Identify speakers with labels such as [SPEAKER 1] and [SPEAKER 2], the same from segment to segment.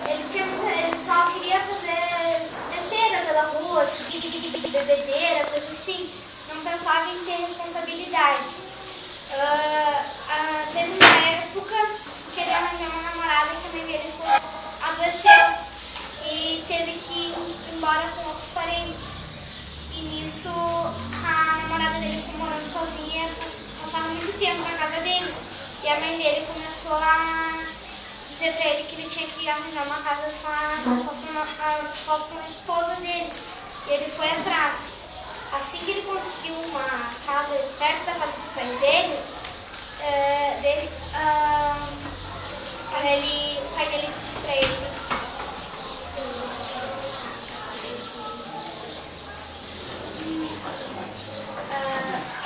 [SPEAKER 1] ele só queria fazer besteira pela rua, bebedeira, coisa assim. Não pensava em ter responsabilidade. Teve uma época que ele arranjou uma namorada que a mãe dele adoeceu e teve que ir embora com outros parentes. E nisso a namorada dele ficou morando sozinha, passava muito tempo na casa dele. E a mãe dele começou a dizer pra ele que ele tinha que arranjar uma casa se fosse uma esposa dele. E ele foi atrás. Assim que ele conseguiu uma casa perto da casa dos pais deles, o pai dele disse pra ele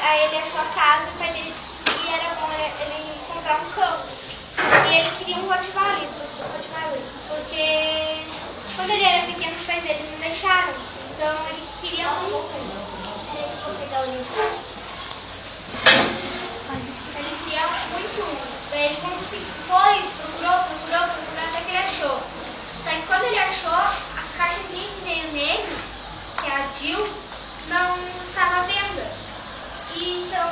[SPEAKER 1] aí ele achou a casa e o pai dele disse que era bom ele comprar um cão. E ele queria um Rottweiler, porque quando ele era pequeno os pais deles não deixaram. Então ele queria muito. Ele queria muito. Daí ele procurou até que ele achou. Só que quando ele achou, a cachorrinha que veio nele, que é a Jill, não estava à venda. E então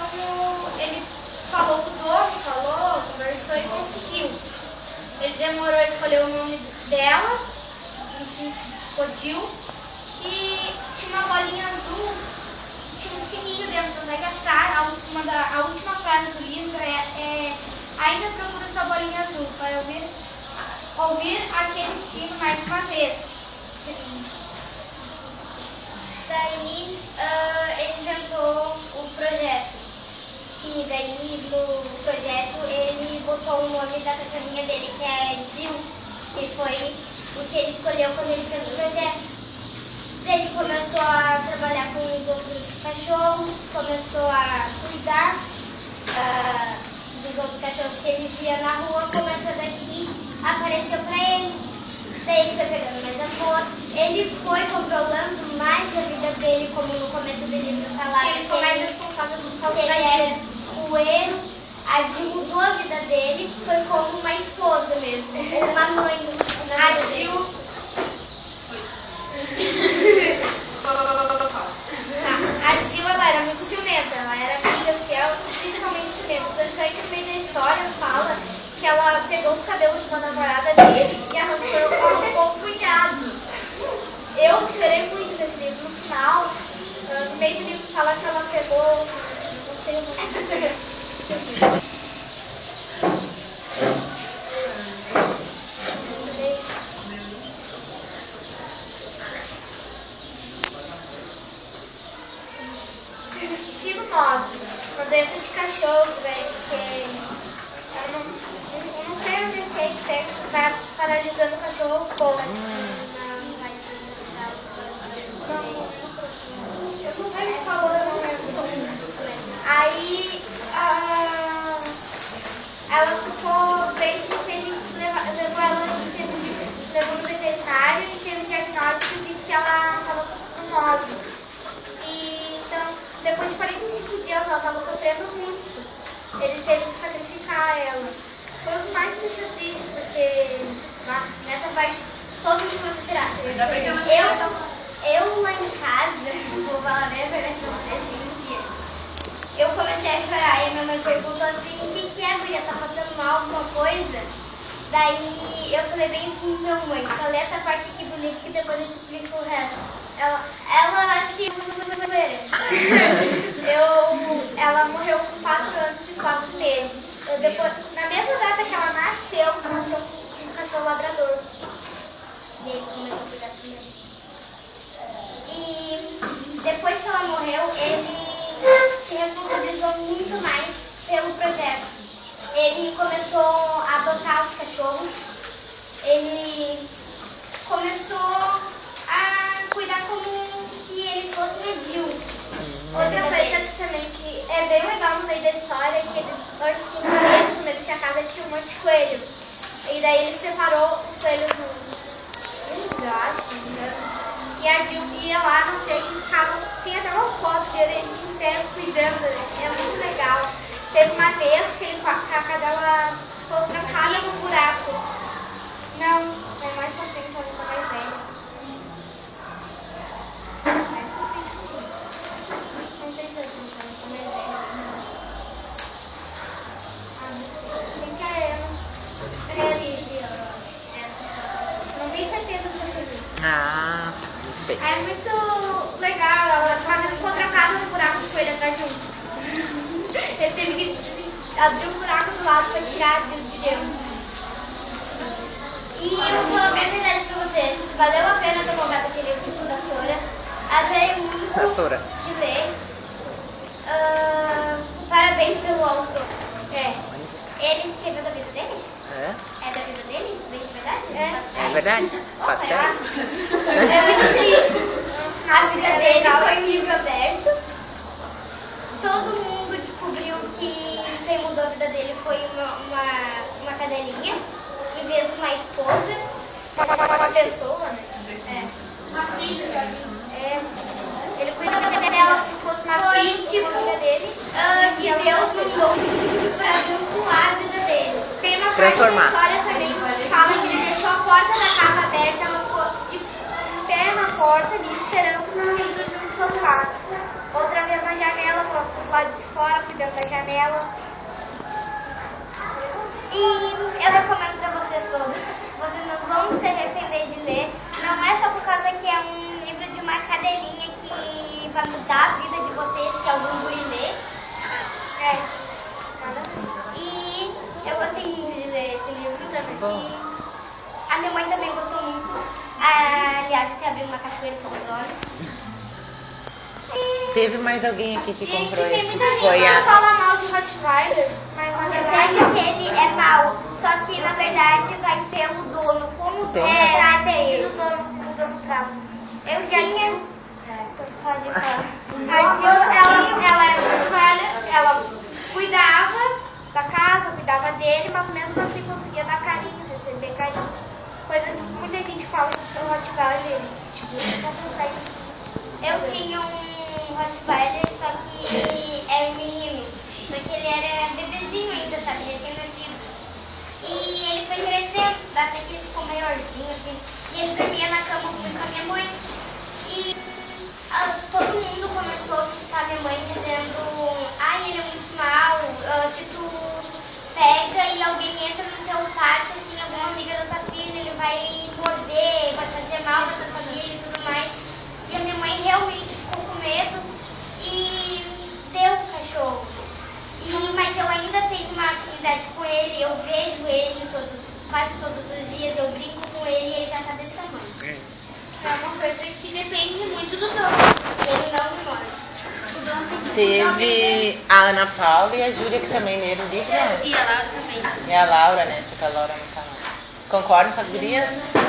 [SPEAKER 1] ele falou com o dono, conversou e conseguiu. Ele demorou a escolher o nome dela, enfim, ficou Jill. E tinha uma bolinha azul, tinha um sininho dentro. A última frase do livro é ainda procura sua bolinha azul para ouvir aquele sino mais uma vez.
[SPEAKER 2] Daí ele inventou o projeto. Que daí no projeto ele botou o nome da cachorrinha dele, que é Jill, que foi o que ele escolheu quando ele fez o projeto. Daí ele começou a trabalhar com os outros cachorros, começou a cuidar dos outros cachorros que ele via na rua, como essa daqui apareceu pra ele. Daí ele foi pegando mais amor, ele foi controlando mais a vida dele, como no começo do livro falava.
[SPEAKER 1] Ele foi mais responsável por causa
[SPEAKER 2] que ele era coelho. A Jill mudou a vida dele, foi como uma esposa mesmo, uma mãe.
[SPEAKER 1] A Jill... A Jill, ela era muito ciumenta, ela era amiga fiel, principalmente ciumenta. Tanto é que no meio da história fala que ela pegou os cabelos de uma namorada dele e arrancou o punhado. Eu chorei muito nesse livro. No final, no meio do livro fala que ela pegou, não sei o nome. Uma doença de cachorro, velho, que eu não sei onde tem, tá paralisando o cachorro aos poucos. Eu não lembro o favor, eu não lembro. Aí ela ficou bem, que a gente levou no veterinário e teve o diagnóstico de que ela estava com cianose. Depois de 45 dias ela estava sofrendo muito. Ele teve que sacrificar ela. Foi o que mais me deixou triste, porque
[SPEAKER 2] nessa parte todo mundo você será. Eu lá em casa, vou falar bem a verdade pra vocês, um dia, eu comecei a chorar e minha mãe perguntou assim, o que é, guria? Tá passando mal alguma coisa? Daí eu falei bem assim, não mãe, só lê essa parte aqui do livro que depois eu te explico o resto. Ela acho que ela morreu com 4 anos e 4 meses. Na mesma data que ela nasceu com um cachorro labrador. E ele começou a cuidar primeiro. E depois que ela morreu, ele se responsabilizou muito mais pelo projeto. Ele começou a adotar os cachorros. Ele começou a cuidar como se eles fossem a Jill.
[SPEAKER 1] Outra coisa que também que é bem legal no meio da história é que ele, antes, no começo, quando ele tinha casa, ele tinha um monte de coelho. E daí ele separou os coelhos eu acho, né? E a Jill ia lá, não sei, eles ficavam, tem até uma foto dele, eles inteiro cuidando, né? É muito legal. Teve uma vez que a cadela ficou trancada no buraco. Não, é mais
[SPEAKER 3] Ah, muito bem.
[SPEAKER 1] É muito legal, ela quase ficou trancada no buraco com ele atrás de um. Ele teve que abrir um buraco do lado pra tirar aquilo de dentro.
[SPEAKER 2] E eu vou falar bem a verdade pra vocês. Valeu a pena ter comprado esse livro da Sora. Adorei muito
[SPEAKER 3] Da Sora.
[SPEAKER 2] de ler. Parabéns pelo autor. Ele escreveu da vida dele? É da vida dele? Isso daí de verdade?
[SPEAKER 3] É verdade. Fato certo.
[SPEAKER 2] É muito triste. A vida dele foi um livro aberto. Todo mundo descobriu que quem mudou a vida dele foi uma cadelinha, em vez de uma esposa.
[SPEAKER 1] Uma pessoa, né? Uma filha. Ele cuidou dela como se fosse uma filha dele.
[SPEAKER 2] Que Deus mandou para abençoar a vida dele.
[SPEAKER 1] Tem uma
[SPEAKER 3] Transformar.
[SPEAKER 1] parte da história também que fala que ele deixou a porta da casa aberta, ela ficou de pé na porta ali, esperando o marido de sofá. Outra vez na janela, ela ficou do lado de fora, cuidando da janela.
[SPEAKER 2] E eu recomendo para vocês todos. Vocês não vão se arrepender de ler. Não é só por causa que é um livro de uma cadelinha que vai mudar a vida de vocês se algum guri ler. E eu gostei muito de ler esse livro também. E a minha mãe também gostou muito. Aliás, até abriu uma cachoeira com os olhos.
[SPEAKER 3] Teve mais alguém aqui que comprou
[SPEAKER 1] tem
[SPEAKER 3] esse?
[SPEAKER 1] muita gente
[SPEAKER 3] Foi
[SPEAKER 1] que
[SPEAKER 3] a...
[SPEAKER 1] fala mal dos Rottweilers, mas na
[SPEAKER 2] Eu
[SPEAKER 1] verdade
[SPEAKER 2] sei que ele é mau, só que na verdade vai pelo dono. Como o dono trata ele.
[SPEAKER 1] o dono trava.
[SPEAKER 2] Eu tinha... Pode falar.
[SPEAKER 1] A Jill, ela é Rottweiler, ela cuidava da casa, cuidava dele, mas mesmo assim conseguia dar carinho, receber carinho. Coisa que muita gente fala que o Rottweiler, tipo, não consegue.
[SPEAKER 2] Eu tinha um Rottweiler, só que era um menino. Só que ele era bebezinho ainda, sabe? Recém-nascido. E ele foi crescendo, até que ele ficou maiorzinho, assim. E ele dormia na cama comigo com a minha mãe. E todo mundo começou a assustar minha mãe, dizendo: ai, ele é muito mau. Se tu pega e alguém entra no teu pátio, assim, alguma amiga da tua filha, ele vai morder, vai fazer mal pra tua família e tudo mais. E a minha mãe realmente ficou com medo e deu o cachorro. Mas eu ainda tenho uma afinidade com ele, eu vejo ele quase todos os dias, eu brinco com ele e ele já tá desse tamanho.
[SPEAKER 1] É uma coisa que depende muito do dono.
[SPEAKER 2] Ele não me morde.
[SPEAKER 1] O dono tem que
[SPEAKER 3] Teve a Ana Paula e a Júlia que também leram o livro, né?
[SPEAKER 1] E a Laura também.
[SPEAKER 3] E a Laura, né? Só que a Laura não tá mais. Concordam com as gurias? Tá.